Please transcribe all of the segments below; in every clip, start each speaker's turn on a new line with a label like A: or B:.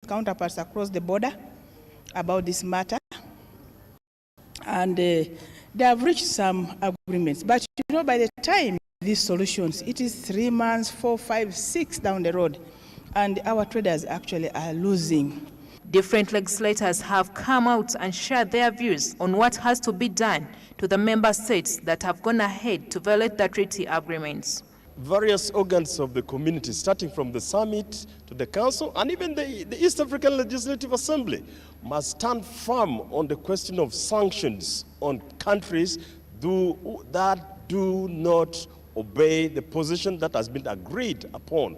A: counterparts across the border about this matter, and they have reached some agreements. But you know, by the time these solutions, it is 3 months, 4, 5, 6 down the road, and our traders actually are losing.
B: Different legislators have come out and shared their views on what has to be done to the member states that have gone ahead to violate the treaty agreements.
C: Various organs of the community, starting from the summit to the council and even the East African Legislative Assembly, must stand firm on the question of sanctions on countries that do not obey the position that has been agreed upon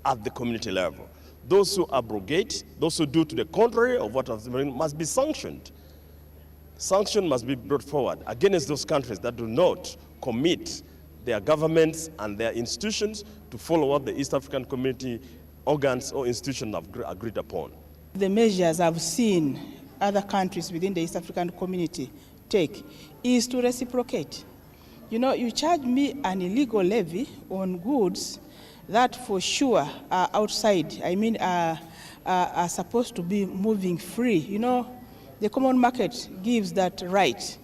C: at the community level. Those who abrogate, those who do to the contrary of what has been, must be sanctioned. Sanction must be brought forward against those countries that do not commit their governments and their institutions to follow what the East African Community organs or institutions have agreed upon.
A: The measures I've seen other countries within the East African Community take is to reciprocate. You know, you charge me an illegal levy on goods that for sure are outside, are supposed to be moving free. You know, the common market gives that right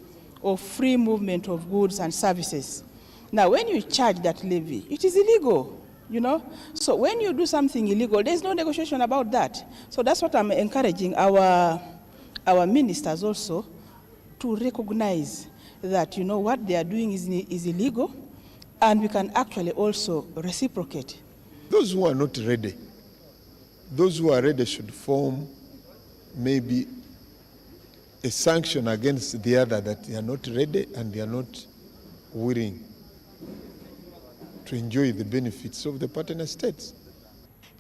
A: of free movement of goods and services. Now, when you charge that levy, it is illegal, you know. So when you do something illegal, there's no negotiation about that. So that's what I'm encouraging our ministers also to recognize that, you know, what they are doing is illegal, and we can actually also reciprocate.
D: Those who are not ready, those who are ready should form maybe a sanction against the other that they are not ready and they are not willing to enjoy the benefits of the partner states.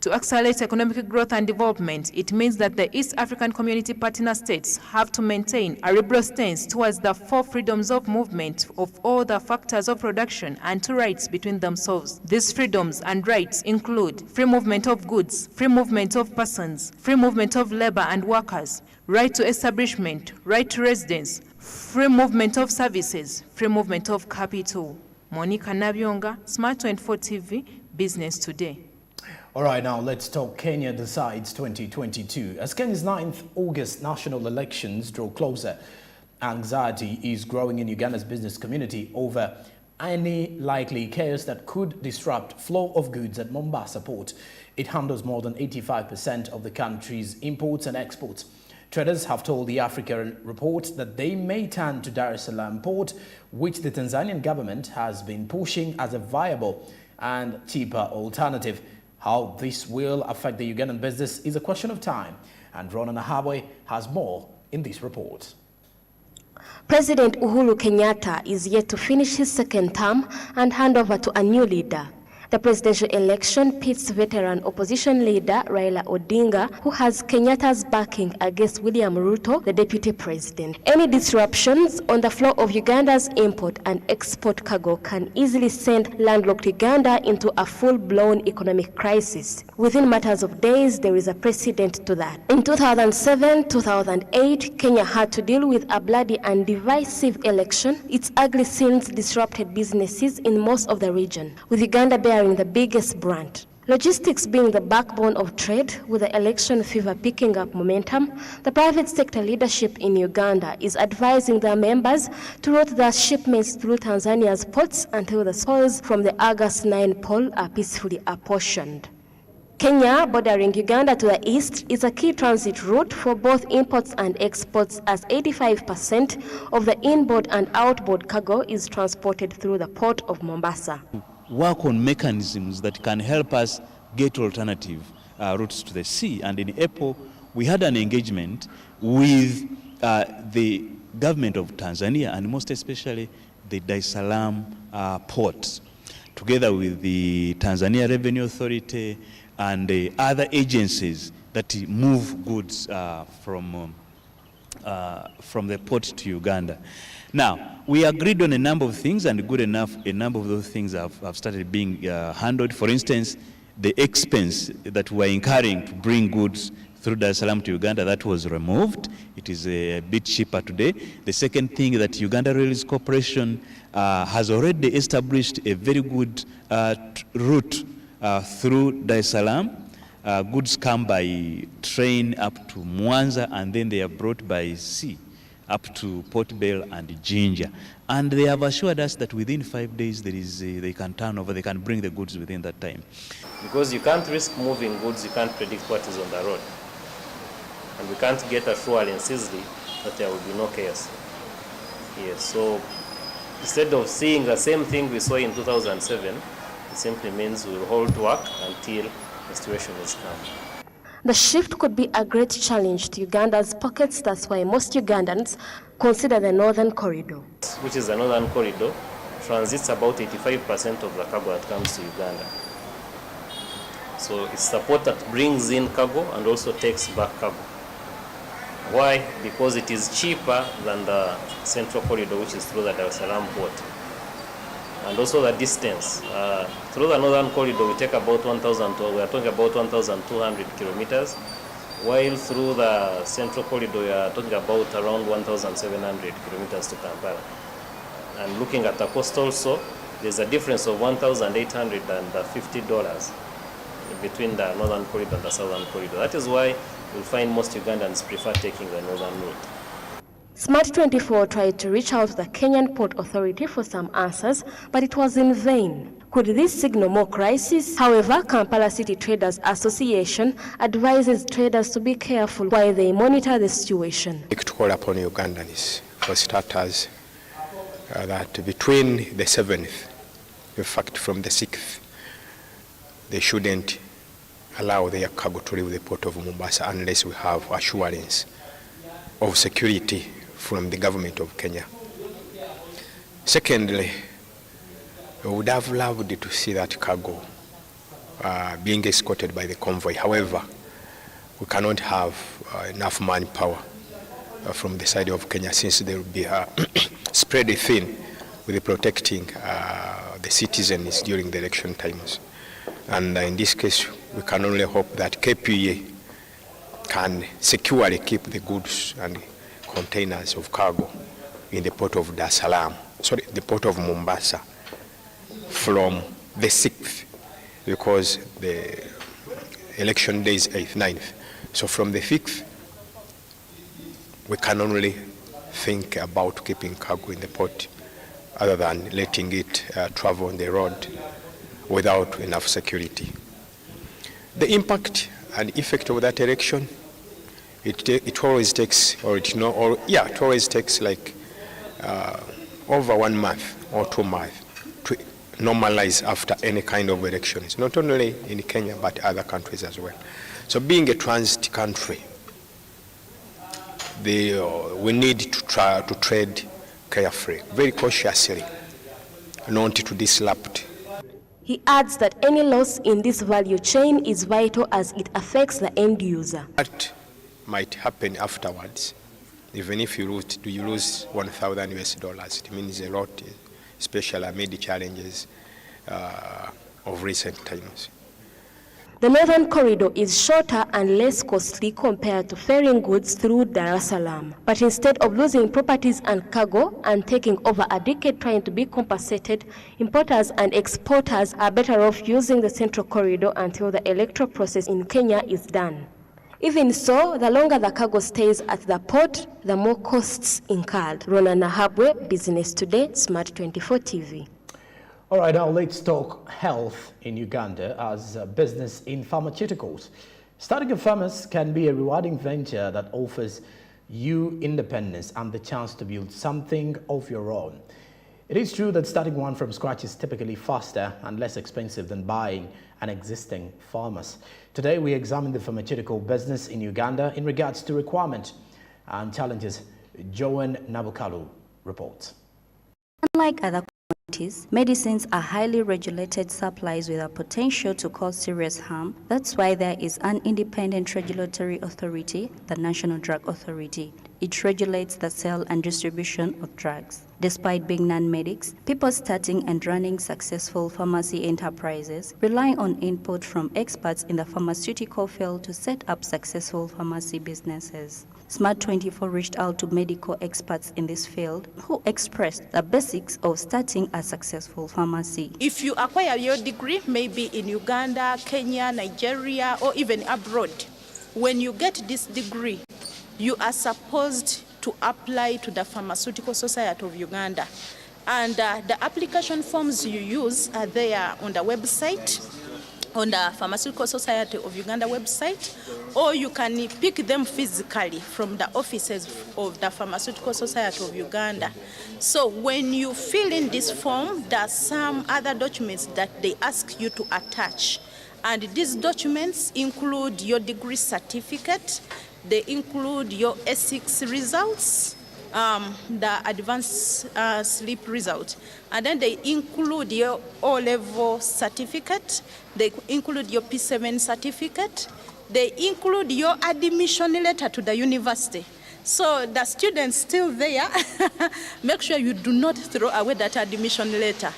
B: To accelerate economic growth and development, it means that the East African Community partner states have to maintain a liberal stance towards the 4 freedoms of movement of all the factors of production and 2 rights between themselves. These freedoms and rights include free movement of goods, free movement of persons, free movement of labor and workers, right to establishment, right to residence, free movement of services, free movement of capital. Monica Nabyonga, Smart 24 TV, Business Today.
E: All right, now let's talk Kenya decides 2022. As Kenya's 9th August national elections draw closer, anxiety is growing in Uganda's business community over any likely chaos that could disrupt flow of goods at Mombasa port. It handles more than 85% of the country's imports and exports. Traders have told the Africa Report that they may turn to Dar es Salaam port, which the Tanzanian government has been pushing as a viable and cheaper alternative. How this will affect the Ugandan business is a question of time, and Ronan Ahabwe has more in this report.
F: President Uhuru Kenyatta is yet to finish his 2nd term and hand over to a new leader. The presidential election pits veteran opposition leader Raila Odinga, who has Kenyatta's backing, against William Ruto, the deputy president. Any disruptions on the flow of Uganda's import and export cargo can easily send landlocked Uganda into a full-blown economic crisis. Within matters of days, there is a precedent to that. In 2007-2008, Kenya had to deal with a bloody and divisive election. Its ugly scenes disrupted businesses in most of the region, with Uganda bearing the biggest brunt. Logistics being the backbone of trade, with the election fever picking up momentum, the private sector leadership in Uganda is advising their members to route their shipments through Tanzania's ports until the spoils from the August 9 poll are peacefully apportioned. Kenya, bordering Uganda to the east, is a key transit route for both imports and exports, as 85% of the inboard and outboard cargo is transported through the port of Mombasa.
G: Work on mechanisms that can help us get alternative routes to the sea. And in April, we had an engagement with the government of Tanzania, and most especially the Dar es Salaam port, together with the Tanzania Revenue Authority and the other agencies that move goods from the port to Uganda. Now, we agreed on a number of things, and good enough, a number of those things have started being handled. For instance, the expense that we're incurring to bring goods through Dar es Salaam to Uganda, that was removed. It is a bit cheaper today. The second thing, that Uganda Railways Corporation has already established a very good route through Dar es Salaam goods come by train up to Mwanza, and then they are brought by sea up to Port Bell and Jinja. And they have assured us that within 5 days they can turn over, they can bring the goods within that time.
H: Because you can't risk moving goods, you can't predict what is on the road. And we can't get assurance easily that there will be no chaos. Yes, so instead of seeing the same thing we saw in 2007, it simply means we will hold work until the situation is calm.
F: The shift could be a great challenge to Uganda's pockets. That's why most Ugandans consider the Northern Corridor.
H: Which is the Northern Corridor, transits about 85% of the cargo that comes to Uganda. So it's the port that brings in cargo and also takes back cargo. Why? Because it is cheaper than the Central Corridor, which is through the Dar es Salaam port. And also the distance. Through the Northern Corridor, we take about 1,200, we are talking about 1,200 kilometers, while through the Central Corridor, we are talking about around 1,700 kilometers to Kampala. And looking at the cost also, there's a difference of $1,850 between the Northern Corridor and the Southern Corridor. That is why you'll find most Ugandans prefer taking the Northern route.
F: Smart24 tried to reach out to the Kenyan Port Authority for some answers, but it was in vain. Could this signal more crisis? However, Kampala City Traders Association advises traders to be careful while they monitor the situation.
I: To call upon Ugandans, for starters, that between the 7th, in fact from the 6th, they shouldn't allow their cargo to leave the port of Mombasa unless we have assurance of security from the government of Kenya. Secondly, we would have loved to see that cargo being escorted by the convoy. However, we cannot have enough manpower from the side of Kenya, since there will be spread thin with protecting the citizens during the election times. And in this case, we can only hope that KPA can securely keep the goods and containers of cargo in the port of Dar es Salaam, the port of Mombasa, from the 6th, because the election day is 8th, 9th. So from the 5th, we can only think about keeping cargo in the port, other than letting it travel on the road without enough security. The impact and effect of that election, it always takes, it always takes like over 1 month or 2 months to normalize after any kind of elections, not only in Kenya but other countries as well. So being a transit country, we need to try to trade carefully, very cautiously, not to disrupt.
F: He adds that any loss in this value chain is vital as it affects the end user.
I: What might happen afterwards, even if you lose 1,000 US dollars, it means a lot, especially amid the challenges of recent times.
F: The Northern Corridor is shorter and less costly compared to ferrying goods through Dar es Salaam. But instead of losing properties and cargo and taking over a decade trying to be compensated, importers and exporters are better off using the Central Corridor until the electoral process in Kenya is done. Even so, the longer the cargo stays at the port, the more costs incurred. Rona Nahabwe, Business Today, Smart24 TV.
E: All right, now let's talk health in Uganda as a business in pharmaceuticals. Starting a pharmacy can be a rewarding venture that offers you independence and the chance to build something of your own. It is true that starting one from scratch is typically faster and less expensive than buying an existing pharmacy. Today, we examine the pharmaceutical business in Uganda in regards to requirement and challenges. Joan Nabukalu reports.
J: Unlike other medicines are highly regulated supplies with a potential to cause serious harm. That's why there is an independent regulatory authority, the National Drug Authority. It regulates the sale and distribution of drugs. Despite being non-medics, people starting and running successful pharmacy enterprises rely on input from experts in the pharmaceutical field to set up successful pharmacy businesses. Smart24 reached out to medical experts in this field who expressed the basics of starting a successful pharmacy.
A: If you acquire your degree, maybe in Uganda, Kenya, Nigeria, or even abroad, when you get this degree, you are supposed to apply to the Pharmaceutical Society of Uganda. And the application forms you use are there on the website, on the Pharmaceutical Society of Uganda website, or you can pick them physically from the offices of the Pharmaceutical Society of Uganda. So when you fill in this form, there are some other documents that they ask you to attach. And these documents include your degree certificate, they include your S6 results, the advanced sleep result, and then they include your O-level certificate, they include your P7 certificate, they include your admission letter to the university. So the students still there, make sure you do not throw away that admission letter.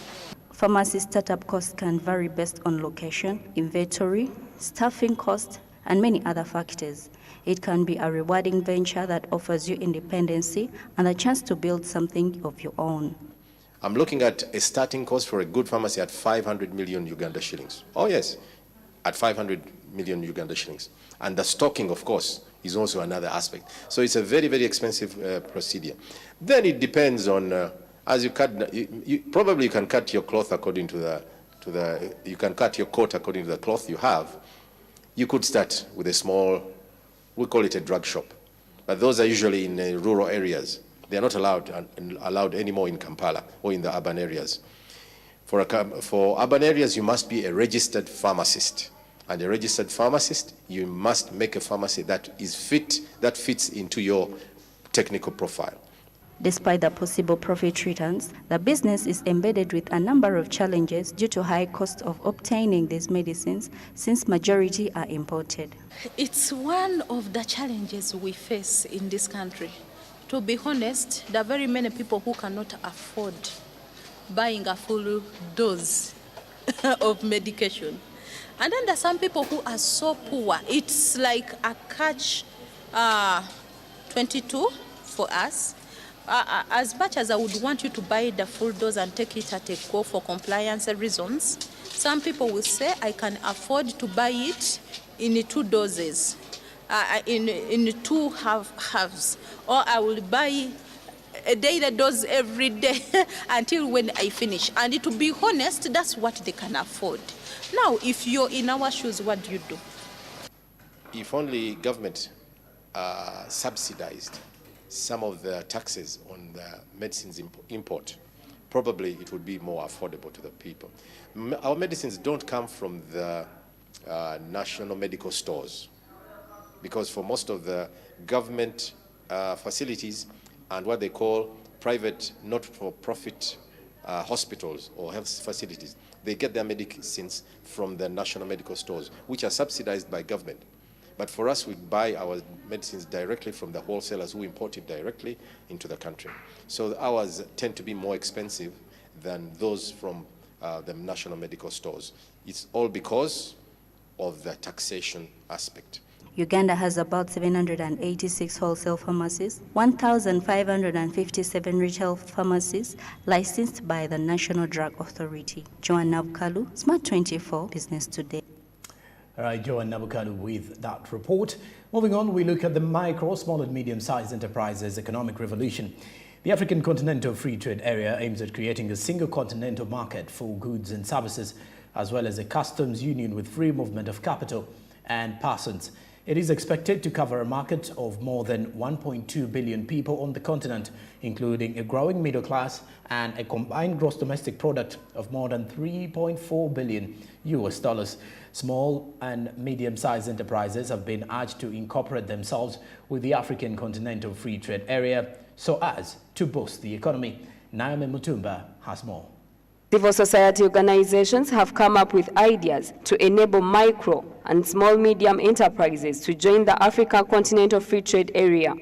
J: Pharmacy startup costs can vary based on location, inventory, staffing costs, and many other factors. It can be a rewarding venture that offers you independency and a chance to build something of your own.
K: I'm looking at a starting cost for a good pharmacy at 500 million Uganda shillings. Oh yes, at 500 million Uganda shillings. And the stocking, of course, is also another aspect. So it's a very, very expensive procedure. Then it depends on, as you cut, you probably can cut your cloth according to you can cut your coat according to the cloth you have. You could start with a small, we call it a drug shop, but those are usually in rural areas. They are not allowed anymore in Kampala or in the urban areas. For urban areas, you must be a registered pharmacist. And a registered pharmacist, you must make a pharmacy that fits into your technical profile.
J: Despite the possible profit returns, the business is embedded with a number of challenges due to high cost of obtaining these medicines, since majority are imported.
A: It's one of the challenges we face in this country. To be honest, there are very many people who cannot afford buying a full dose of medication. And then there are some people who are so poor. It's like a catch-22 for us. As much as I would want you to buy the full dose and take it at a go for compliance reasons, some people will say, I can afford to buy it in 2 doses, in 2 halves, or I will buy a daily dose every day until when I finish. And to be honest, that's what they can afford. Now, if you're in our shoes, what do you do?
K: If only government subsidized some of the taxes on the medicines import, probably it would be more affordable to the people. Our medicines don't come from the national medical stores, because for most of the government facilities and what they call private not-for-profit hospitals or health facilities, they get their medicines from the national medical stores, which are subsidized by government. But for us, we buy our medicines directly from the wholesalers who import it directly into the country. So ours tend to be more expensive than those from the national medical stores. It's all because of the taxation aspect.
J: Uganda has about 786 wholesale pharmacies, 1,557 retail pharmacies licensed by the National Drug Authority. Joan Nabukalu, Smart24 Business Today.
E: All right, Joan Nabukalu with that report. Moving on, we look at the micro, small and medium-sized enterprises economic revolution. The African Continental Free Trade Area aims at creating a single continental market for goods and services, as well as a customs union with free movement of capital and persons. It is expected to cover a market of more than 1.2 billion people on the continent, including a growing middle class and a combined gross domestic product of more than $3.4 billion. Small and medium-sized enterprises have been urged to incorporate themselves with the African Continental Free Trade Area so as to boost the economy. Naomi Mutumba has more.
L: Civil society organizations have come up with ideas to enable micro and small medium enterprises to join the Africa Continental Free Trade Area.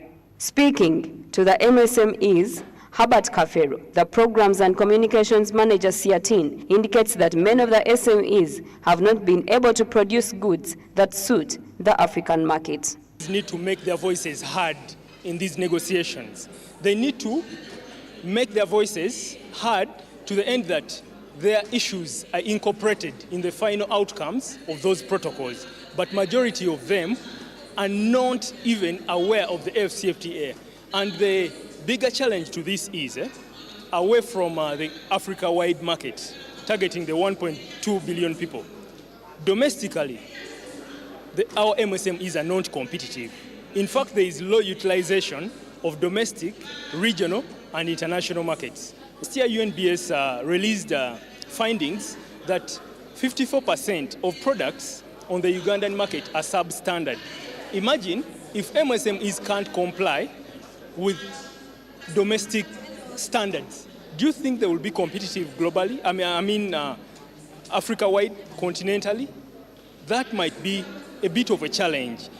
L: Speaking to the MSMEs, Herbert Kafero, the Programs and Communications Manager CIATIN, indicates that many of the SMEs have not been able to produce goods that suit the African market.
M: They need to make their voices heard in these negotiations. They need to make their voices heard to the end that their issues are incorporated in the final outcomes of those protocols. But majority of them are not even aware of the AfCFTA. And the bigger challenge to this is away from the Africa-wide market, targeting the 1.2 billion people. Domestically, our MSMEs are not competitive. In fact, there is low utilization of domestic, regional, and international markets. Last year, UNBS released findings that 54% of products on the Ugandan market are substandard. Imagine if MSMEs can't comply with domestic standards. Do you think they will be competitive globally? I mean Africa-wide, continentally? That might be a bit of a challenge.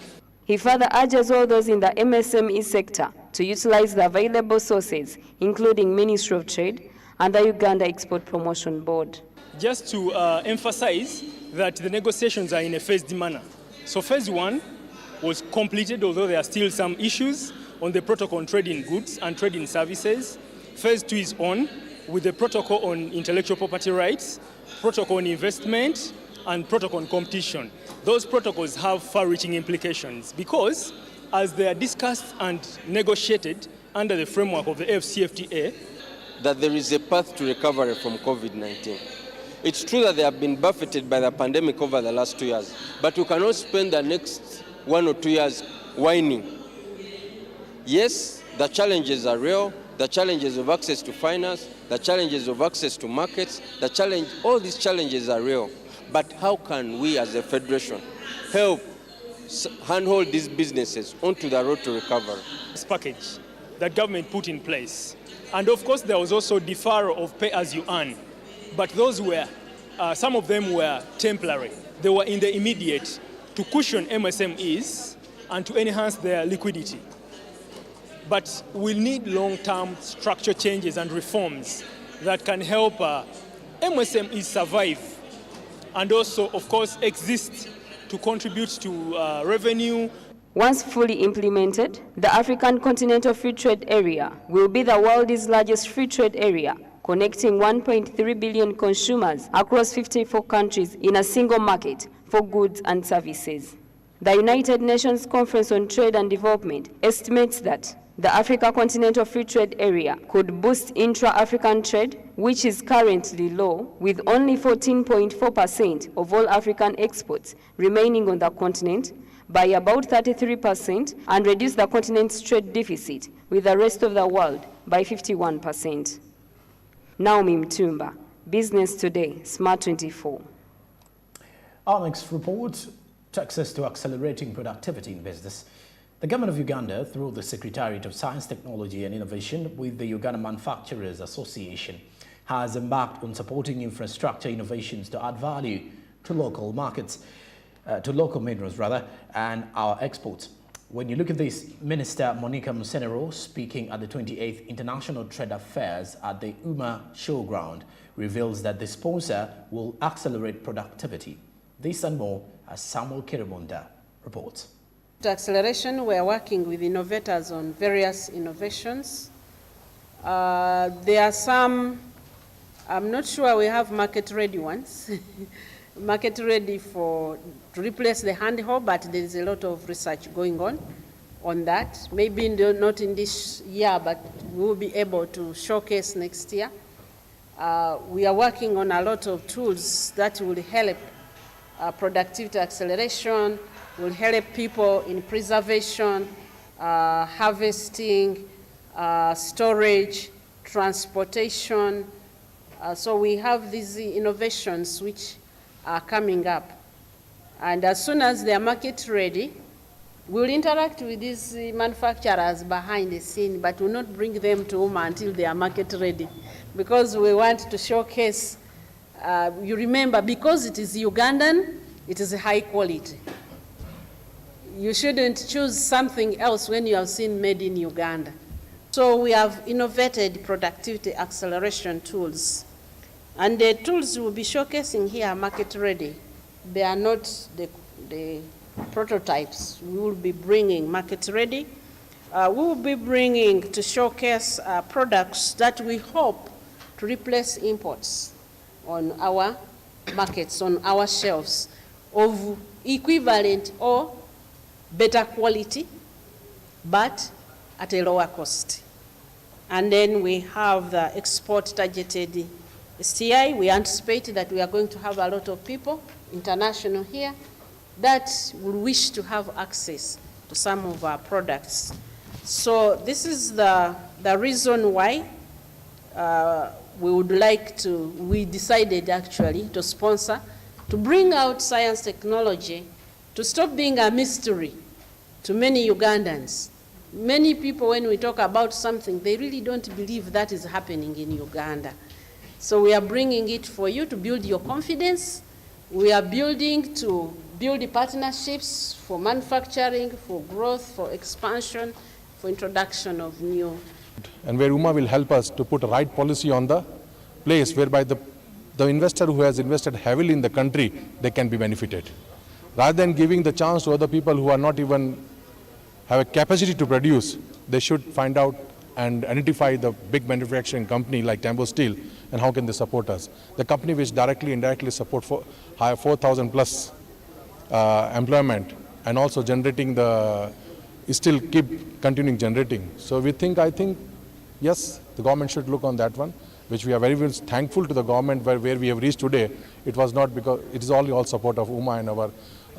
L: He further urges all those in the MSME sector to utilize the available sources, including Ministry of Trade and the Uganda Export Promotion Board.
M: Just to emphasize that the negotiations are in a phased manner. So phase 1 was completed, although there are still some issues on the protocol on trade in goods and trade in services. Phase 2 is on with the protocol on intellectual property rights, protocol on investment, and protocol on competition. Those protocols have far-reaching implications because, as they are discussed and negotiated under the framework of the AfCFTA,
N: that there is a path to recovery from COVID-19. It's true that they have been buffeted by the pandemic over the last 2 years, but you cannot spend the next 1 or 2 years whining. Yes, the challenges are real, the challenges of access to finance, the challenges of access to markets, all these challenges are real. But how can we as a federation help handhold these businesses onto the road to recovery?
M: This package that government put in place. And of course, there was also deferral of pay as you earn. But those were, some of them were temporary. They were in the immediate to cushion MSMEs and to enhance their liquidity. But we'll need long-term structure changes and reforms that can help MSMEs survive and also, of course, exist to contribute to revenue.
L: Once fully implemented, the African Continental Free Trade Area will be the world's largest free trade area, connecting 1.3 billion consumers across 54 countries in a single market for goods and services. The United Nations Conference on Trade and Development estimates that the Africa Continental Free Trade Area could boost intra-African trade, which is currently low, with only 14.4% of all African exports remaining on the continent, by about 33%, and reduce the continent's trade deficit with the rest of the world by 51%. Naomi Mtumba, Business Today, Smart 24.
E: Our next report takes us to accelerating productivity in business. The government of Uganda, through the Secretariat of Science, Technology and Innovation with the Uganda Manufacturers Association, has embarked on supporting infrastructure innovations to add value to local markets, to local minerals rather, and our exports. When you look at this, Minister Monica Musenero, speaking at the 28th International Trade Affairs at the Uma Showground, reveals that the sponsor will accelerate productivity. This and more, as Samuel Kiribunda reports.
O: To acceleration, we are working with innovators on various innovations. There are some, I'm not sure we have market-ready ones, market-ready to replace the handheld, but there is a lot of research going on that. Maybe not in this year, but we will be able to showcase next year. We are working on a lot of tools that will help productivity acceleration, will help people in preservation, harvesting, storage, transportation. So we have these innovations which are coming up. And as soon as they are market ready, we'll interact with these manufacturers behind the scene, but we'll not bring them to UMA until they are market ready. Because we want to showcase, you remember, because it is Ugandan, it is high quality. you shouldn't choose something else when you have seen made in Uganda. So we have innovated productivity acceleration tools. And the tools we'll be showcasing here are market ready. They are not the prototypes. We will be bringing market ready. We will be bringing to showcase products that we hope to replace imports on our markets, on our shelves, of equivalent or better quality, but at a lower cost. And then we have the export targeted STI. We anticipate that we are going to have a lot of people, international here, that will wish to have access to some of our products. So this is the reason why we decided actually to sponsor, to bring out science technology, to stop being a mystery to many Ugandans. Many people, when we talk about something, they really don't believe that is happening in Uganda. So we are bringing it for you to build your confidence. We are building to build partnerships for manufacturing, for growth, for expansion, for introduction of new.
P: And where UMA will help us to put a right policy on the place whereby the investor who has invested heavily in the country, they can be benefited. Rather than giving the chance to other people who are not even have a capacity to produce, they should find out and identify the big manufacturing company like Tambo Steel and how can they support us. The company which directly, indirectly support 4,000 plus employment and also generating still keep continuing generating. So I think, yes, the government should look on that one, which we are very thankful to the government where we have reached today. It was not because, it is all support of UMA and our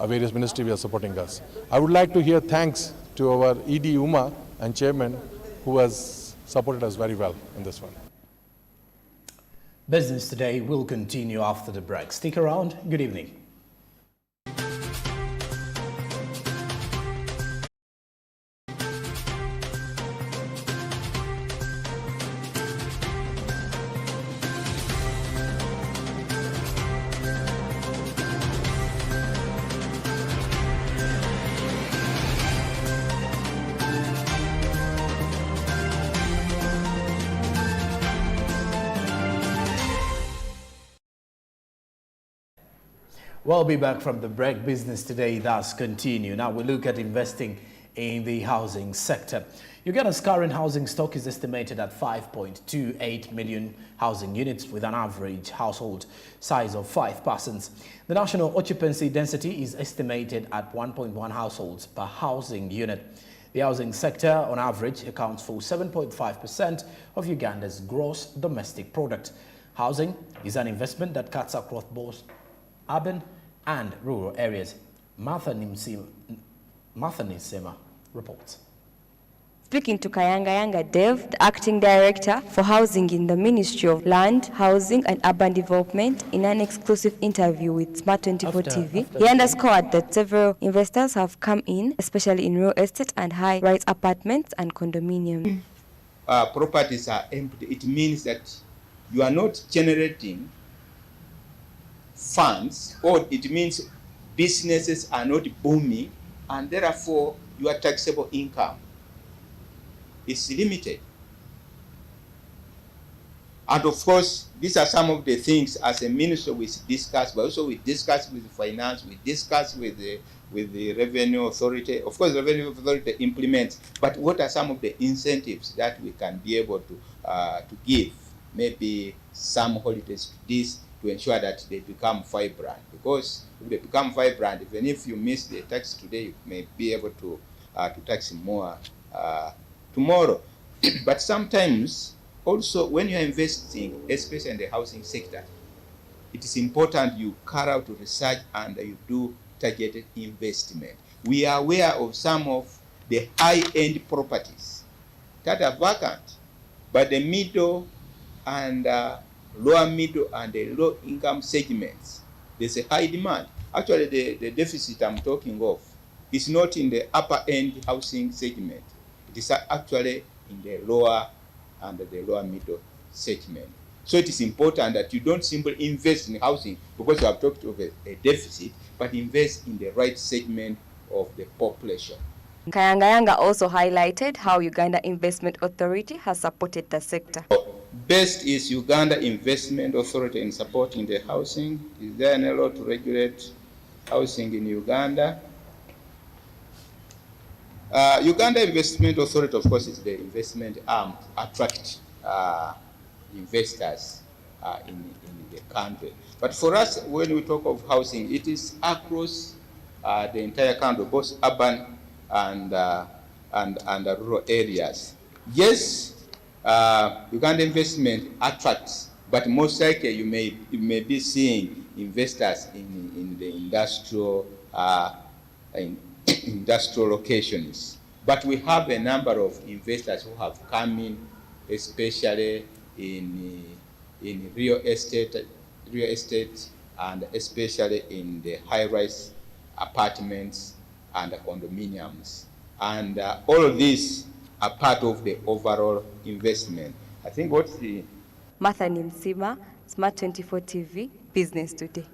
P: various ministries who are supporting us. I would like to hear thanks to our ED UMA and chairman who has supported us very well in this one.
E: Business Today will continue after the break. Stick around. Good evening. We'll be back from the break. Business Today does continue. Now we look at investing in the housing sector. Uganda's current housing stock is estimated at 5.28 million housing units with an average household size of 5 persons. The national occupancy density is estimated at 1.1 households per housing unit. The housing sector on average accounts for 7.5% of Uganda's gross domestic product. Housing is an investment that cuts across both urban and rural areas. Martha Nisema reports.
Q: Speaking to Kayanga Dev, the acting director for housing in the Ministry of Land, Housing and Urban Development, in an exclusive interview with Smart 24 TV, he underscored that several investors have come in, especially in real estate and high-rise apartments and condominiums.
R: Properties are empty. It means that you are not generating funds, or it means businesses are not booming, and therefore your taxable income is limited. And of course, these are some of the things as a minister we discuss, but also we discuss with finance, we discuss with the revenue authority. Of course, the revenue authority implements, but what are some of the incentives that we can be able to give? Maybe some holidays to this, to ensure that they become vibrant. Because if they become vibrant, even if you miss the tax today, you may be able to tax more tomorrow. But sometimes, also, when you're investing, especially in the housing sector, it is important you carry out research and you do targeted investment. We are aware of some of the high-end properties that are vacant, but the middle and lower middle and the low income segments, there's a high demand. Actually, the deficit I'm talking of is not in the upper end housing segment. It is actually in the lower and the lower middle segment. So it is important that you don't simply invest in housing because you have talked of a deficit, but invest in the right segment of the population.
Q: Kayangayanga also highlighted how Uganda Investment Authority has supported the sector.
R: Best is Uganda Investment Authority in supporting the housing. Is there any law to regulate housing in Uganda? Uganda Investment Authority, of course, is the investment arm to attract investors in the country. But for us, when we talk of housing, it is across the entire country, both urban and rural areas. Yes, Uganda investment attracts, but most likely you may be seeing investors in the industrial locations. But we have a number of investors who have come in, especially in real estate, and especially in the high-rise apartments and condominiums. And all of these are part of the overall investment. I think what's the...
Q: Martha Nimsima, Smart 24 TV, Business Today.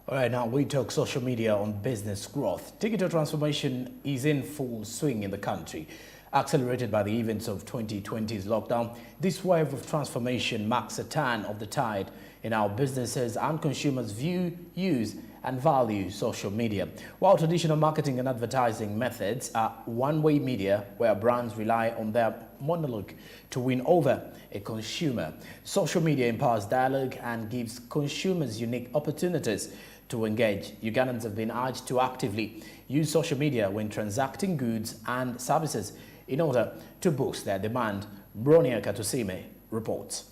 E: All right, now we talk social media on business growth. Digital transformation is in full swing in the country. Accelerated by the events of 2020's lockdown, this wave of transformation marks a turn of the tide in how businesses and consumers view, use, and value social media. While traditional marketing and advertising methods are one-way media where brands rely on their monologue to win over a consumer, social media empowers dialogue and gives consumers unique opportunities to engage. Ugandans have been urged to actively use social media when transacting goods and services in order to boost their demand. Bronia Katusime reports.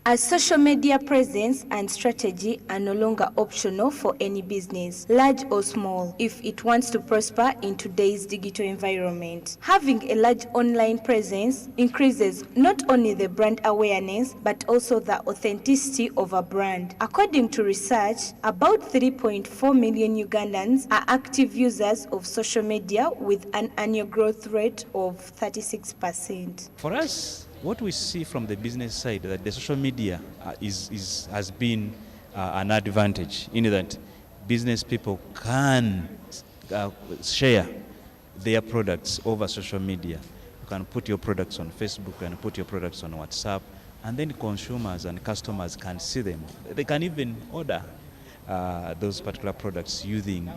S: As social media presence and strategy are no longer optional for any business, large or small, if it wants to prosper in today's digital environment. Having a large online presence increases not only the brand awareness, but also the authenticity of a brand. According to research, about 3.4 million Ugandans are active users of social media with an annual growth rate of 36%.
G: For us, what we see from the business side, that the social media has been an advantage in that business people can share their products over social media. You can put your products on Facebook, you can put your products on WhatsApp, and then consumers and customers can see them. They can even order those particular products using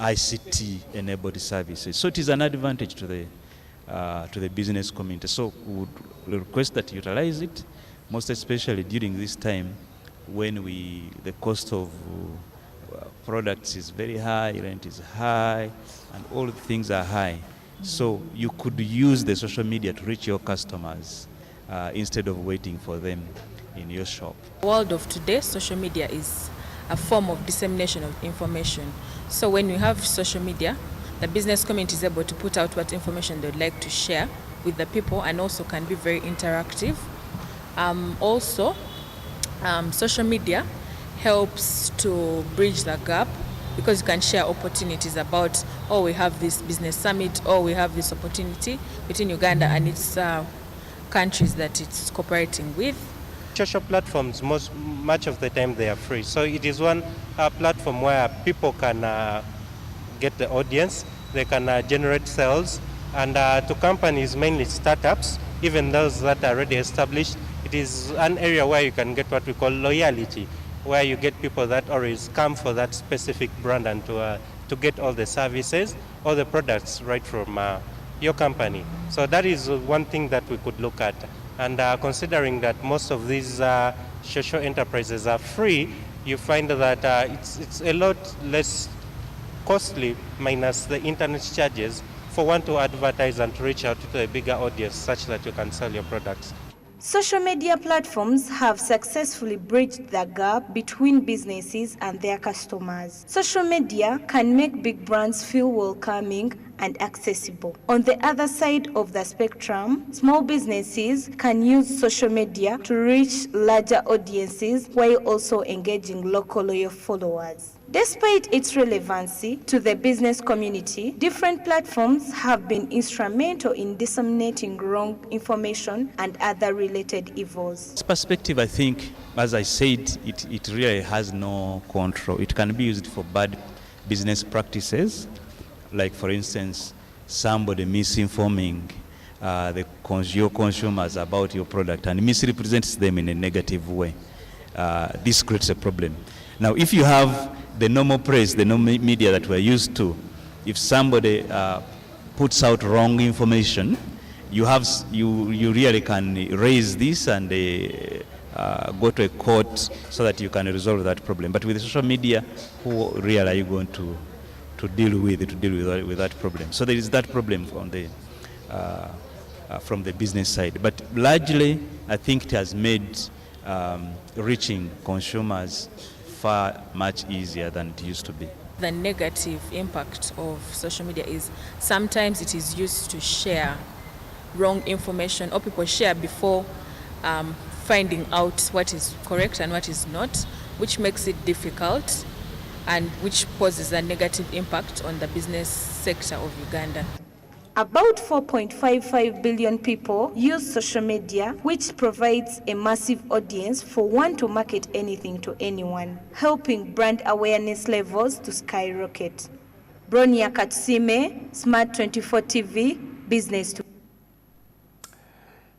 G: ICT-enabled services. So it is an advantage to the business community. So we would request that you utilize it, most especially during this time when the cost of products is very high, rent is high, and all things are high. So you could use the social media to reach your customers instead of waiting for them in your shop.
B: In the world of today, social media is a form of dissemination of information. So when you have social media, the business community is able to put out what information they would like to share with the people, and also can be very interactive. Social media helps to bridge the gap, because you can share opportunities about, we have this business summit, we have this opportunity between Uganda and its countries that it's cooperating with.
T: Social platforms, much of the time they are free. So it is one platform where people can get the audience, they can generate sales, and to companies, mainly startups, even those that are already established, it is an area where you can get what we call loyalty, where you get people that always come for that specific brand and to get all the services, all the products right from your company. So that is one thing that we could look at. And considering that most of these social enterprises are free, you find that it's a lot less costly, minus the internet charges, for one to advertise and to reach out to a bigger audience such that you can sell your products.
S: Social media platforms have successfully bridged the gap between businesses and their customers. Social media can make big brands feel welcoming and accessible. On the other side of the spectrum, small businesses can use social media to reach larger audiences while also engaging local loyal followers. Despite its relevancy to the business community, different platforms have been instrumental in disseminating wrong information and other related evils.
G: This perspective, I think, as I said, it really has no control. It can be used for bad business practices, like for instance, somebody misinforming your consumers about your product and misrepresents them in a negative way. This creates a problem. Now, if you have the normal press, the normal media that we're used to, if somebody puts out wrong information, you really can raise this and go to a court so that you can resolve that problem. But with social media, who really are you going to deal with that problem? So there is that problem from the business side. But largely, I think it has made reaching consumers far much easier than it used to be.
U: The negative impact of social media is sometimes it is used to share wrong information, or people share before finding out what is correct and what is not, which makes it difficult and which poses a negative impact on the business sector of Uganda.
S: About 4.55 billion people use social media, which provides a massive audience for one to market anything to anyone, helping brand awareness levels to skyrocket. Bronia Katsime, Smart 24 TV, Business Today.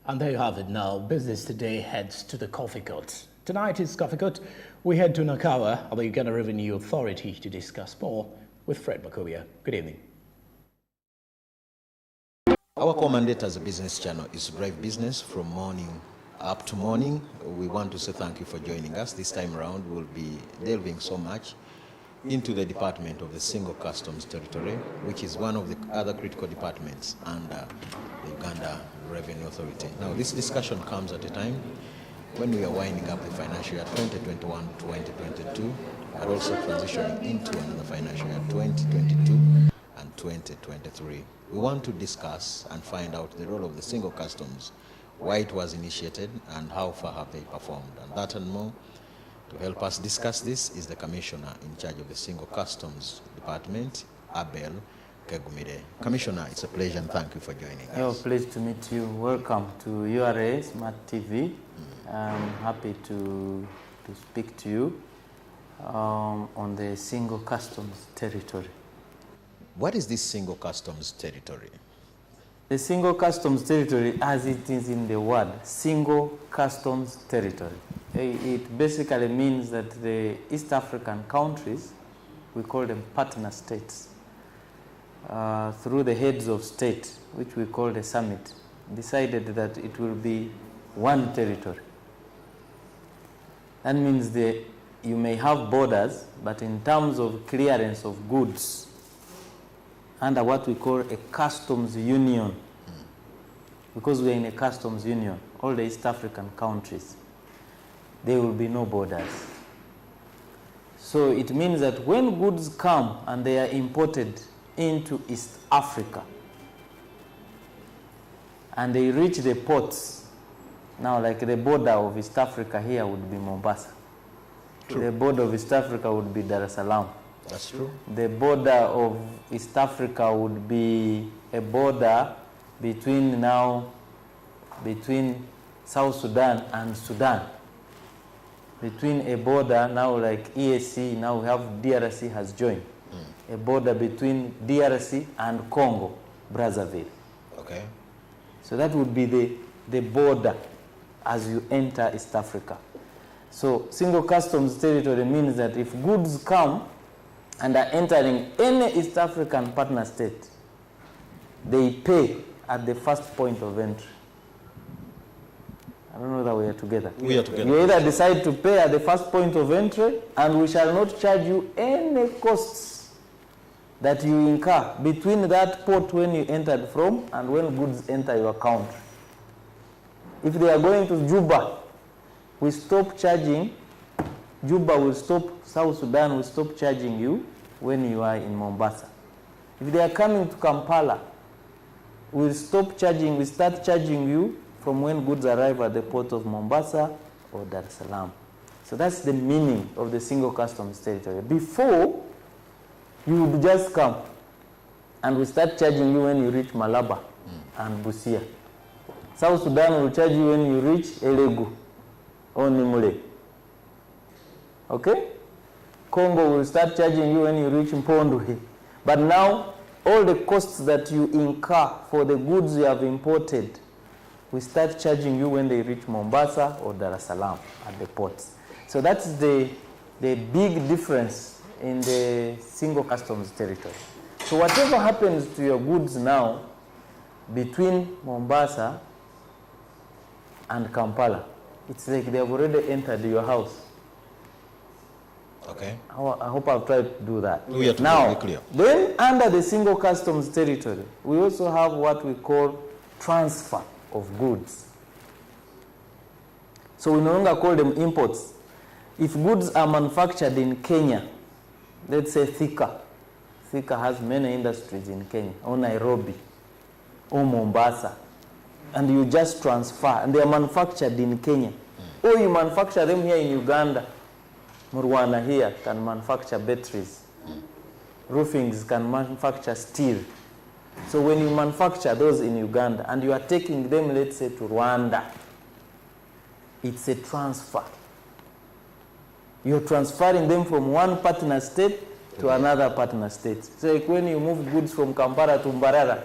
E: And there you have it now. Business Today heads to the Coffee Court. Tonight is Coffee Court. We head to Nakawa at the Uganda Revenue Authority to discuss more with Fred Makubia. Good evening.
V: Our core mandate as a business channel is to drive business from morning up to morning. We want to say thank you for joining us. This time around, we'll be delving so much into the department of the Single Customs Territory, which is one of the other critical departments under the Uganda Revenue Authority. Now, this discussion comes at a time when we are winding up the financial year 2021-2022 and also transitioning into another financial year 2022 and 2023. We want to discuss and find out the role of the Single Customs, why it was initiated, and how far have they performed. And that and more, to help us discuss this, is the Commissioner in charge of the Single Customs Department, Abel Kegumire. Commissioner, it's a pleasure and thank you for joining us.
W: Oh, pleased to meet you. Welcome to URA Smart TV. I'm happy to speak to you on the Single Customs Territory.
V: What is this Single Customs Territory?
W: The Single Customs Territory, as it is in the word, Single Customs Territory. It basically means that the East African countries, we call them partner states, through the heads of state, which we call the summit, decided that it will be one territory. That means that you may have borders, but in terms of clearance of goods, under what we call a customs union, because we are in a customs union, all the East African countries, there will be no borders. So it means that when goods come and they are imported into East Africa and they reach the ports, now like the border of East Africa here would be Mombasa. True. The border of East Africa would be Dar es Salaam.
V: That's true.
W: The border of East Africa would be a border between South Sudan and Sudan. Between a border now like EAC, now we have DRC has joined. A border between DRC and Congo, Brazzaville.
V: Okay.
W: So that would be the border as you enter East Africa. So Single Customs Territory means that if goods come and are entering any East African partner state, they pay at the first point of entry. I don't know that we are together.
V: We are together.
W: You either decide to pay at the first point of entry, and we shall not charge you any costs that you incur between that port when you entered from and when goods enter your country. If they are going to Juba, we stop charging. Juba will stop, South Sudan will stop charging you when you are in Mombasa. If they are coming to Kampala, we'll stop charging, we start charging you from when goods arrive at the port of Mombasa or Dar es Salaam. So that's the meaning of the Single Customs Territory. Before, you would just come and we start charging you when you reach Malaba and Busia. South Sudan will charge you when you reach Elegu or Nimule. Okay? Congo will start charging you when you reach Mpondwe. But now, all the costs that you incur for the goods you have imported, we start charging you when they reach Mombasa or Dar es Salaam at the ports. So that's the big difference in the single customs territory. So whatever happens to your goods now between Mombasa and Kampala, it's like they have already entered your house.
V: Okay.
W: I hope I've tried to do that.
V: We have to
W: now,
V: be clear.
W: then under the single customs territory, we also have what we call transfer of goods. So we no longer call them imports. If goods are manufactured in Kenya, let's say Thika. Thika has many industries in Kenya, or Nairobi, or Mombasa, and you just transfer, and they are manufactured in Kenya. Or you manufacture them here in Uganda. Murwana here can manufacture batteries. Roofings can manufacture steel. So when you manufacture those in Uganda and you are taking them, let's say, to Rwanda, it's a transfer. You're transferring them from one partner state to another partner state. So like when you move goods from Kampala to Mbarara,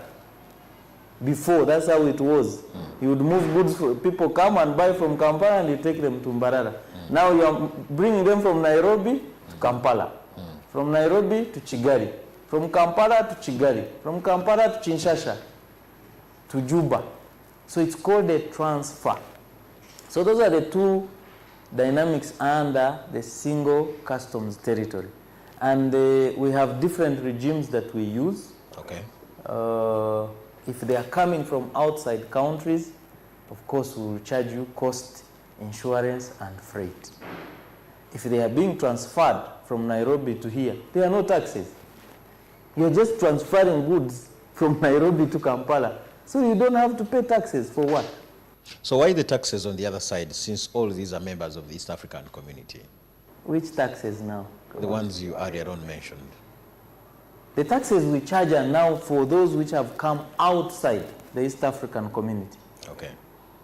W: before, that's how it was. You would move goods, people come and buy from Kampala and you take them to Mbarara. Now you are bringing them from Nairobi to Kampala, from Nairobi to Kigali, from Kampala to Kigali, from Kampala to Kinshasa, to Juba. So it's called a transfer. So those are the two dynamics under the single customs territory. And we have different regimes that we use.
V: Okay.
W: If they are coming from outside countries, of course we will charge you cost, insurance, and freight. If they are being transferred from Nairobi to here, there are no taxes. You're just transferring goods from Nairobi to Kampala. So you don't have to pay taxes for what?
V: So why the taxes on the other side, since all these are members of the East African community?
W: Which taxes now?
V: The ones you earlier on mentioned.
W: The taxes we charge are now for those which have come outside the East African community.
V: Okay.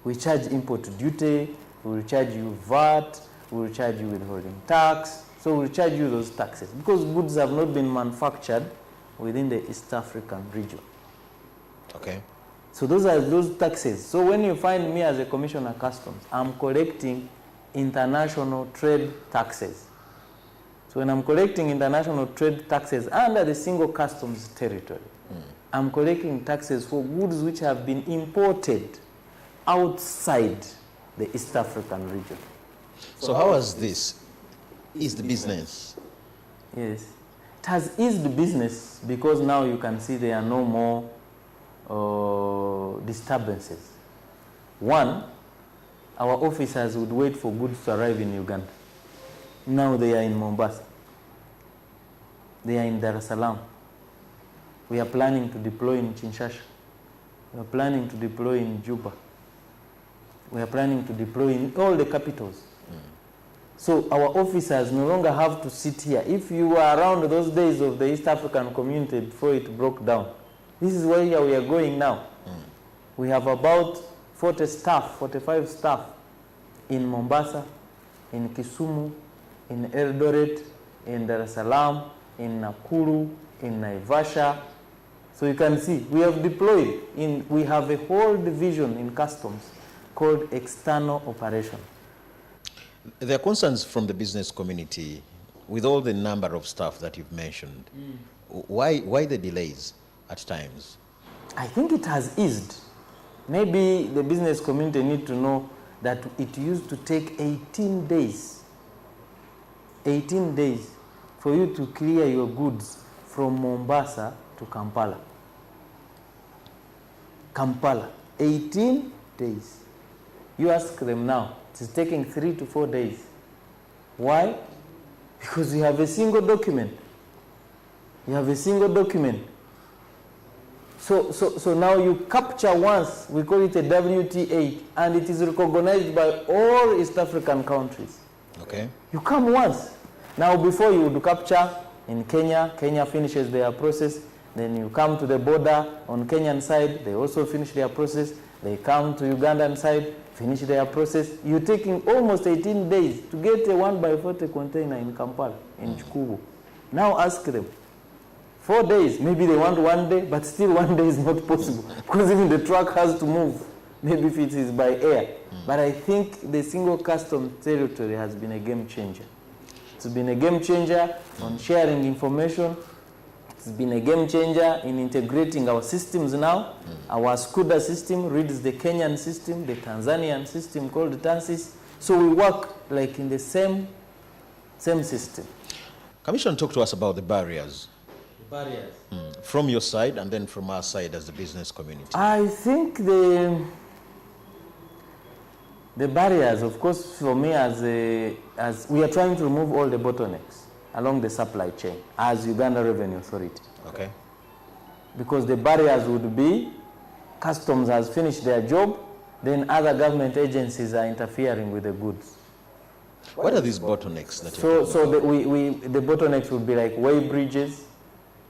W: We charge import duty, we will charge you VAT, we will charge you withholding tax, so we will charge you those taxes because goods have not been manufactured within the East African region.
V: Okay.
W: So those are those taxes. So when you find me as a Commissioner of Customs, I'm collecting international trade taxes. So when I'm collecting international trade taxes under the single customs territory, I'm collecting taxes for goods which have been imported outside the East African region.
V: So how has this eased the business?
W: Yes. It has eased the business because now you can see there are no more disturbances. One, our officers would wait for goods to arrive in Uganda. Now they are in Mombasa. They are in Dar es Salaam. We are planning to deploy in Kinshasa. We are planning to deploy in Juba. We are planning to deploy in all the capitals. So our officers no longer have to sit here. If you were around those days of the East African community before it broke down, this is where we are going now. We have about 40 staff, 45 staff in Mombasa, in Kisumu, in Eldoret, in Dar es Salaam, in Nakuru, in Naivasha. So you can see, we have deployed, we have a whole division in customs called external operation.
V: There are concerns from the business community with all the number of staff that you've mentioned. Why the delays at times?
W: I think it has eased. Maybe the business community need to know that it used to take 18 days for you to clear your goods from Mombasa to Kampala. Kampala, 18 days. You ask them now, it's taking 3 to 4 days. Why? Because you have a single document. You have a single document. So now you capture once, we call it a WTA, and it is recognized by all East African countries.
V: Okay.
W: You come once. Now before you would capture in Kenya, Kenya finishes their process, then you come to the border on Kenyan side, they also finish their process, they come to Ugandan side, finish their process. You're taking almost 18 days to get a 1x40 container in Kampala. in Chikubu. Now ask them. 4 days, maybe they want 1 day, but still 1 day is not possible because even the truck has to move, maybe if it is by air. But I think the single custom territory has been a game changer. It's been a game changer on sharing information. It's been a game changer in integrating our systems now. Our SCUDA system reads the Kenyan system, the Tanzanian system called TANSYS. So we work like in the same system.
V: Commissioner, talk to us about the barriers.
W: Barriers.
V: From your side and then from our side as the business community.
W: I think the barriers, of course, for me as we are trying to remove all the bottlenecks along the supply chain as Uganda Revenue Authority.
V: Okay.
W: Because the barriers would be customs has finished their job, then other government agencies are interfering with the goods.
V: What are these bottlenecks that you're
W: So the bottlenecks would be like way bridges.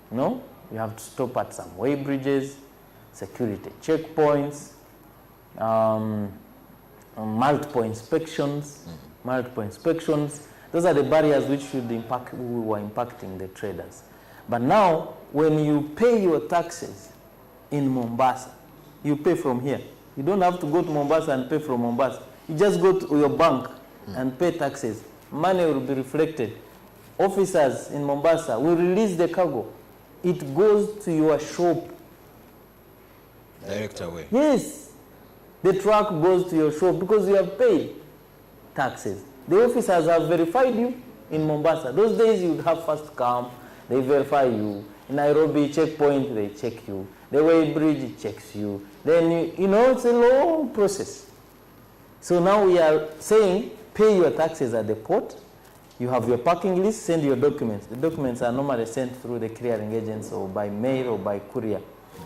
W: No, you have to stop at some way bridges, security checkpoints, multiple inspections. Those are the barriers which should impact, who were impacting the traders. But now, when you pay your taxes in Mombasa, you pay from here. You don't have to go to Mombasa and pay from Mombasa. You just go to your bank and pay taxes. Money will be reflected. Officers in Mombasa will release the cargo. It goes to your shop.
V: Direct away.
W: Yes. The truck goes to your shop because you have paid taxes. The officers have verified you in Mombasa. Those days you would have first come, they verify you. In Nairobi checkpoint, they check you. The way bridge checks you. Then, you know, it's a long process. So now we are saying, pay your taxes at the port. You have your parking list, send your documents. The documents are normally sent through the clearing agents or by mail or by courier,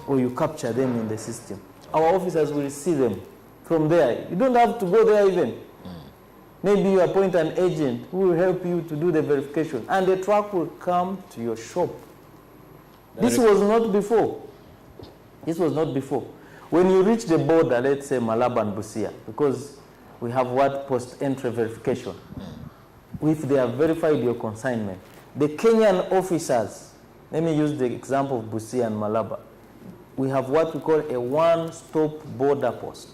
W: or you capture them in the system. Our officers will see them from there. You don't have to go there even. Maybe you appoint an agent who will help you to do the verification, and the truck will come to your shop. This was not before. This was not before. When you reach the border, let's say Malaba and Busia, because we have what post-entry verification. If they have verified your consignment, the Kenyan officers, let me use the example of Busia and Malaba. We have what we call a one-stop border post.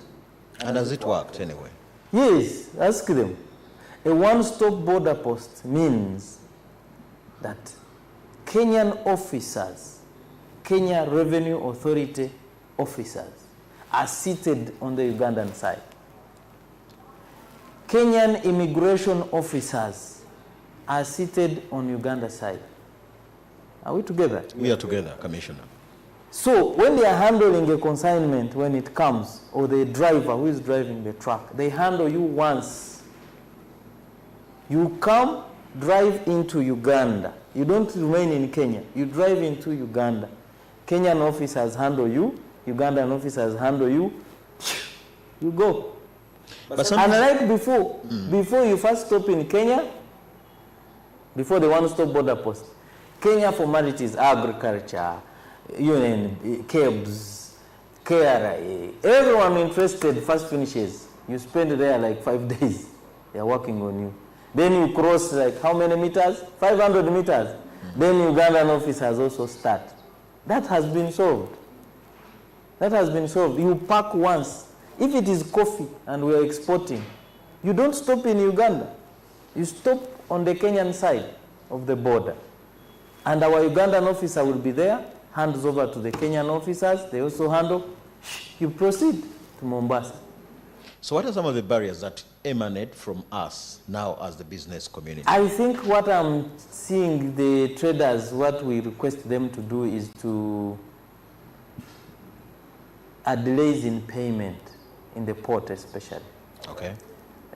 V: And has it worked anyway?
W: Yes, ask them. A one-stop border post means that Kenyan officers, Kenya Revenue Authority officers, are seated on the Ugandan side. Kenyan immigration officers are seated on Uganda side. Are we together?
V: We are together, Commissioner.
W: So when they are handling a consignment, when it comes, or the driver who is driving the truck, they handle you once. You come, drive into Uganda. You don't remain in Kenya. You drive into Uganda. Kenyan officers handle you. Ugandan officers handle you. You go. But unlike before, before you first stop in Kenya, before the one-stop border post, Kenya formalities, agriculture, UN, KEBS, KRA, everyone interested first finishes. You spend there like 5 days. They are working on you. Then you cross like how many meters? 500 meters. Then Ugandan officers also start. That has been solved. That has been solved. You pack once. If it is coffee and we are exporting, you don't stop in Uganda. You stop on the Kenyan side of the border. And our Ugandan officer will be there, hands over to the Kenyan officers. They also handle. You proceed to Mombasa.
V: So what are some of the barriers that emanate from us now as the business community?
W: I think what I'm seeing the traders, what we request them to do is to delays in payment in the port especially.
V: Okay.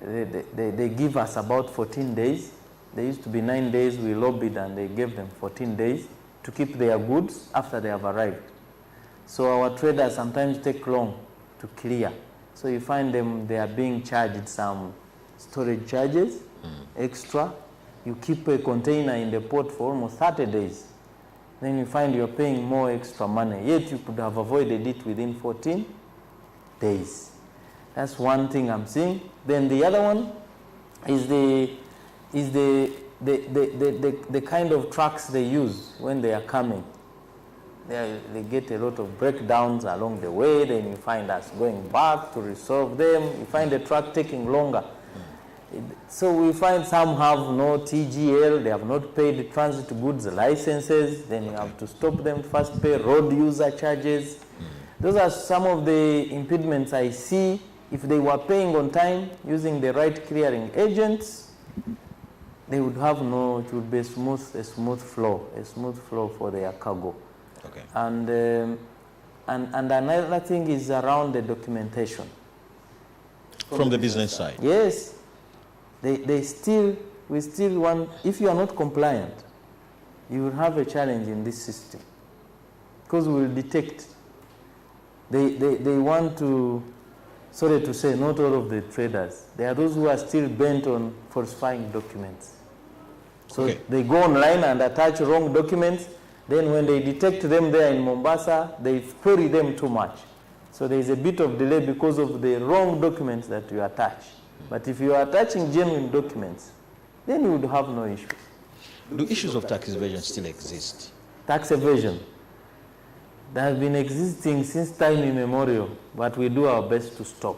W: They give us about 14 days. There used to be 9 days. We lobbied and they gave them 14 days to keep their goods after they have arrived. So our traders sometimes take long to clear. So you find them, they are being charged some storage charges, extra. You keep a container in the port for almost 30 days. Then you find you're paying more extra money. Yet you could have avoided it within 14 days. That's one thing I'm seeing. Then the other one is the the kind of trucks they use when they are coming. They get a lot of breakdowns along the way, then you find us going back to resolve them. You find the truck taking longer. So we find some have no TGL, they have not paid transit goods licenses, then you have to stop them, first pay road user charges. Those are some of the impediments I see. If they were paying on time, using the right clearing agents, they would have it would be a smooth flow for their cargo.
V: Okay.
W: And another thing is around the documentation.
V: From the business side?
W: Yes. We still want, if you are not compliant, you will have a challenge in this system. Because we will detect. They want to, sorry to say, not all of the traders. There are those who are still bent on falsifying documents. So they go online and attach wrong documents. Then when they detect them there in Mombasa, they query them too much. So there is a bit of delay because of the wrong documents that you attach. But if you are attaching genuine documents, then you would have no issue.
V: Do issues of tax evasion still exist?
W: Tax evasion? They have been existing since time immemorial, but we do our best to stop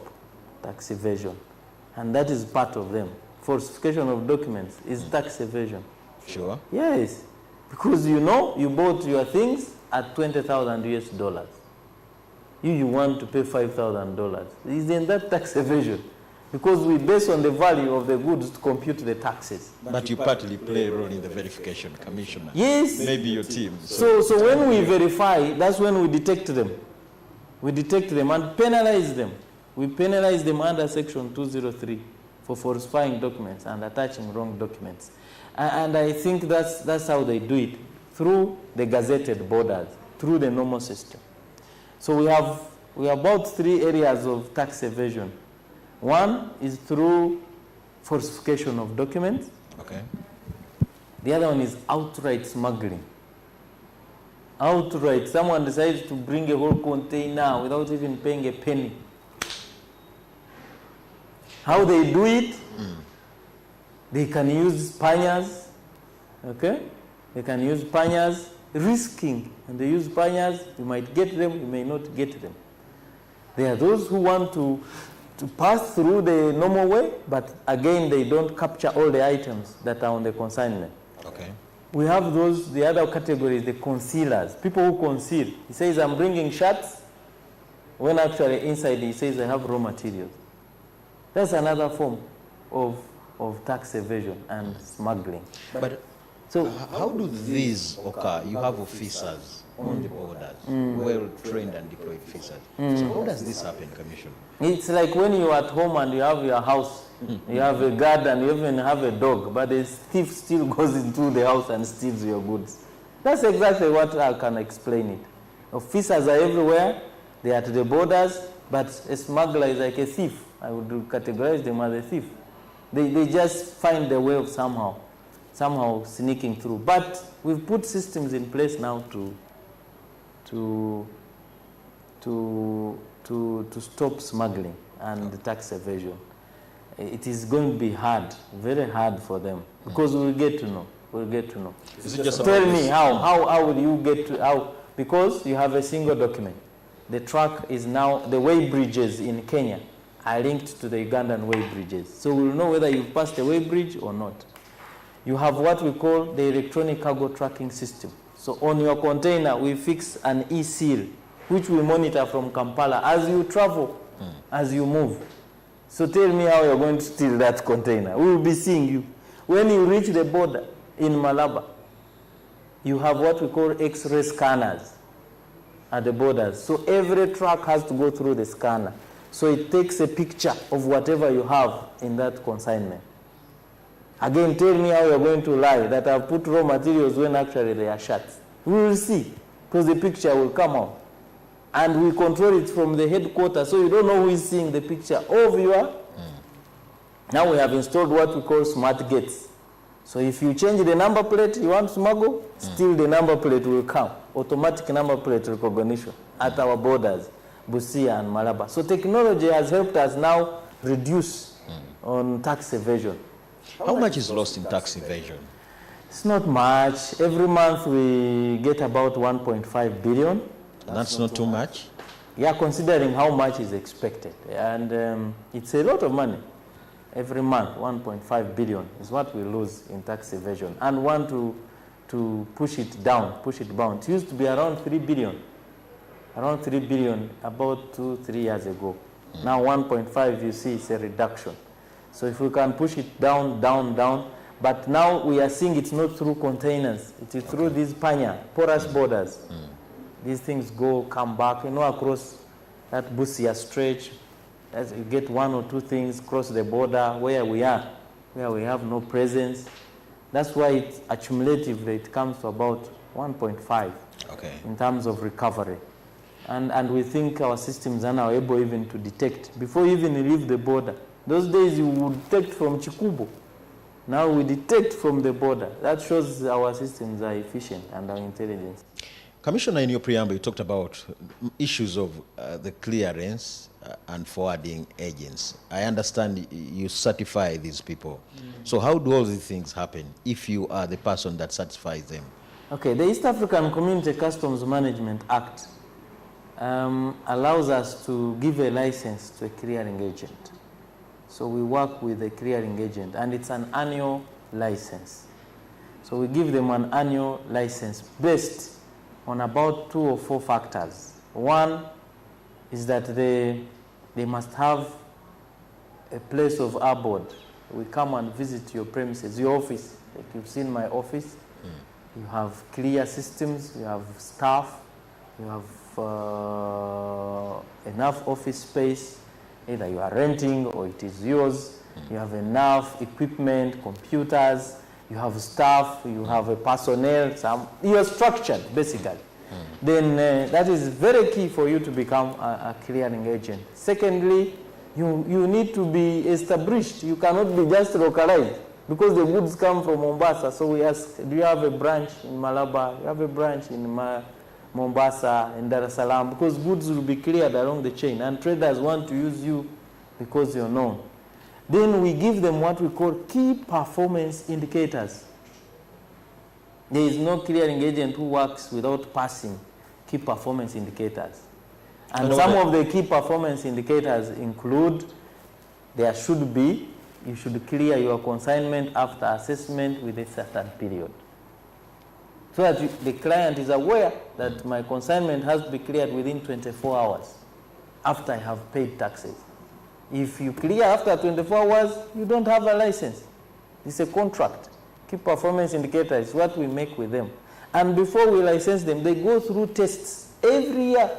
W: tax evasion. And that is part of them. Falsification of documents is tax evasion.
V: Sure.
W: Yes. Because you know you bought your things at $20,000 US. You want to pay $5,000. Isn't that tax evasion? Because we base on the value of the goods to compute the taxes.
V: But you partly play a role in the verification, Commissioner.
W: Yes.
V: Maybe your team.
W: So when we verify, that's when we detect them. We detect them and penalize them. We penalize them under Section 203 for falsifying documents and attaching wrong documents. And I think that's how they do it, through the gazetted borders, through the normal system. So we have about 3 areas of tax evasion. One is through falsification of documents.
V: Okay.
W: The other one is outright smuggling. Outright, someone decides to bring a whole container without even paying a penny. How they do it? They can use panyas, okay? They can use panyas, risking. And they use panyas, you might get them, you may not get them. There are those who want to pass through the normal way, but again, they don't capture all the items that are on the consignment.
V: Okay.
W: We have the other categories, the concealers, people who conceal. He says, I'm bringing shirts, when actually inside he says, I have raw materials. That's another form of tax evasion and smuggling.
V: But so how do these occur? You have officers on the borders, well-trained and deployed officers. So how does this happen, Commissioner?
W: It's like when you're at home and you have your house, you have a guard and you even have a dog, but the thief still goes into the house and steals your goods. That's exactly what I can explain it. Officers are everywhere, they're at the borders, but a smuggler is like a thief. I would categorize them as a thief. They just find the way of somehow sneaking through. But we've put systems in place now to stop smuggling and tax evasion. It is going to be hard, very hard for them, because we'll get to know. We'll get to know.
V: Is it just
W: Tell me how will you get to how? Because you have a single document. The truck is now, the weigh bridges in Kenya are linked to the Ugandan weigh bridges. So we'll know whether you've passed the weigh bridge or not. You have what we call the electronic cargo tracking system. So on your container, we fix an e-seal, which we monitor from Kampala as you travel, as you move. So tell me how you're going to steal that container. We will be seeing you. When you reach the border in Malaba, you have what we call X-ray scanners at the borders. So every truck has to go through the scanner. So it takes a picture of whatever you have in that consignment. Again, tell me how you're going to lie that I've put raw materials when actually they are shirts. We will see, because the picture will come out. And we control it from the headquarters, so you don't know who is seeing the picture of your. Now we have installed what we call smart gates. So if you change the number plate you want to smuggle, still the number plate will come. Automatic number plate recognition at our borders, Busia and Malaba. So technology has helped us now reduce on tax evasion.
V: How much is lost in tax evasion?
W: It's not much. Every month we get about 1.5 billion.
V: That's not too much?
W: Yeah, considering how much is expected. And it's a lot of money. Every month, 1.5 billion is what we lose in tax evasion. And want to push it down, push it down. It used to be around 3 billion. Around 3 billion about 2-3 years ago. Now 1.5, you see, it's a reduction. So if we can push it down, down, but now we are seeing it's not through containers. It is through these panya, porous borders. These things come back, across that Busia stretch. As you get 1 or 2 things cross the border where we are, where we have no presence. That's why it's accumulatively it comes to about 1.5 in terms of recovery. And we think our systems are now able even to detect before you even leave the border. Those days you would detect from Chikubo. Now we detect from the border. That shows our systems are efficient and our intelligence.
V: Commissioner, in your preamble, you talked about issues of the clearance and forwarding agents. I understand you certify these people. So how do all these things happen if you are the person that certifies them?
W: Okay, the East African Community Customs Management Act allows us to give a license to a clearing agent. So we work with a clearing agent, and it's an annual license. So we give them an annual license based on about 2 or 4 factors. One is that they must have a place of abode. We come and visit your premises, your office. Like you've seen my office. You have clear systems, you have staff, you have enough office space. Either you are renting or it is yours. You have enough equipment, computers, you have staff, you have a personnel, you are structured basically. Then that is very key for you to become a clearing agent. Secondly, you need to be established. You cannot be just localized because the goods come from Mombasa. So we ask, do you have a branch in Malaba? You have a branch in Mombasa, in Dar es Salaam? Because goods will be cleared along the chain and traders want to use you because you're known. Then we give them what we call key performance indicators. There is no clearing agent who works without passing key performance indicators. And some of the key performance indicators include, there should be, you should clear your consignment after assessment within a certain period. So that the client is aware that my consignment has to be cleared within 24 hours after I have paid taxes. If you clear after 24 hours, you don't have a license. It's a contract. Key performance indicator is what we make with them. And before we license them, they go through tests every year.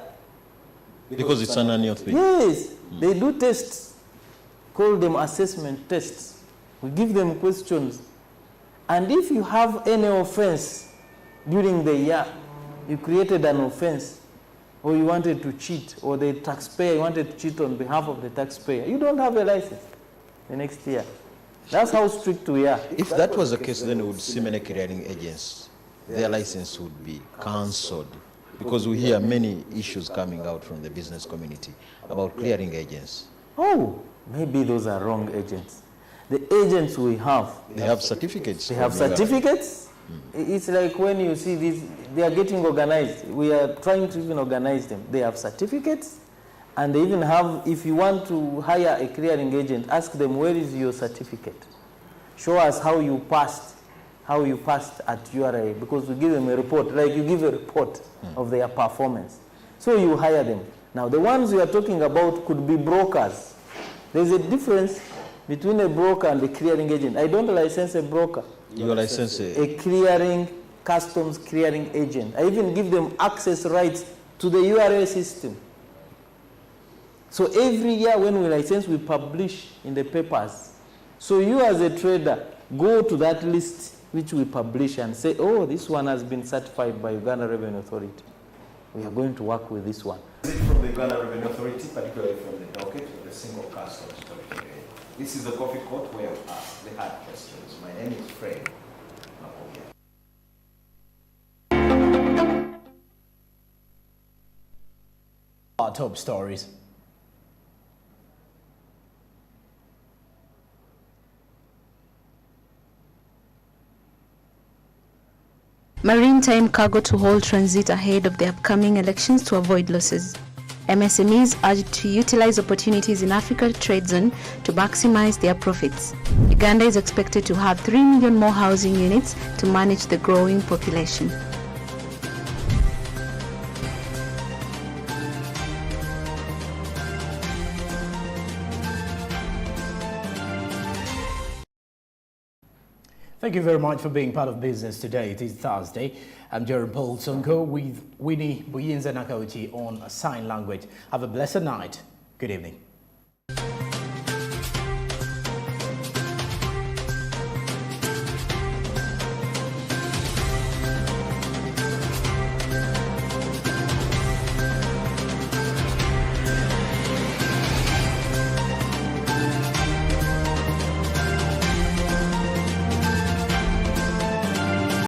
V: Because it's an annual thing?
W: Yes, they do tests. Call them assessment tests. We give them questions. And if you have any offense during the year, you created an offense, or you wanted to cheat, or the taxpayer wanted to cheat on behalf of the taxpayer, you don't have a license the next year. That's how strict we are.
V: If that was the case, then we would see many clearing agents, their license would be cancelled, because we hear many issues coming out from the business community about clearing agents.
W: Oh, maybe those are wrong agents. The agents we have,
V: they have certificates.
W: They have certificates. It's like when you see these, they are getting organized. We are trying to even organize them. They have certificates, and they even have, if you want to hire a clearing agent, ask them, where is your certificate? Show us how you passed at URA, because we give them a report, like you give a report of their performance. So you hire them. Now, the ones we are talking about could be brokers. There's a difference between a broker and a clearing agent. I don't license a broker.
V: You license
W: a clearing, customs clearing agent. I even give them access rights to the URA system. So every year when we license, we publish in the papers. So you as a trader, go to that list which we publish and say, oh, this one has been certified by Uganda Revenue Authority. We are going to work with this one.
C: Is it from the Uganda Revenue Authority, particularly from the docket or the single customs authority? This is the coffee court where we ask the hard questions. My name is Fred.
E: Our top stories.
D: Maritime cargo to hold transit ahead of the upcoming elections to avoid losses. MSMEs urged to utilize opportunities in Africa trade zone to maximize their profits. Uganda is expected to have 3 million more housing units to manage the growing population.
E: Thank you very much for being part of business today. It is Thursday. I'm Jerome Paul Sonko with Winnie Buyinza Nakauchi on sign language. Have a blessed night. Good evening.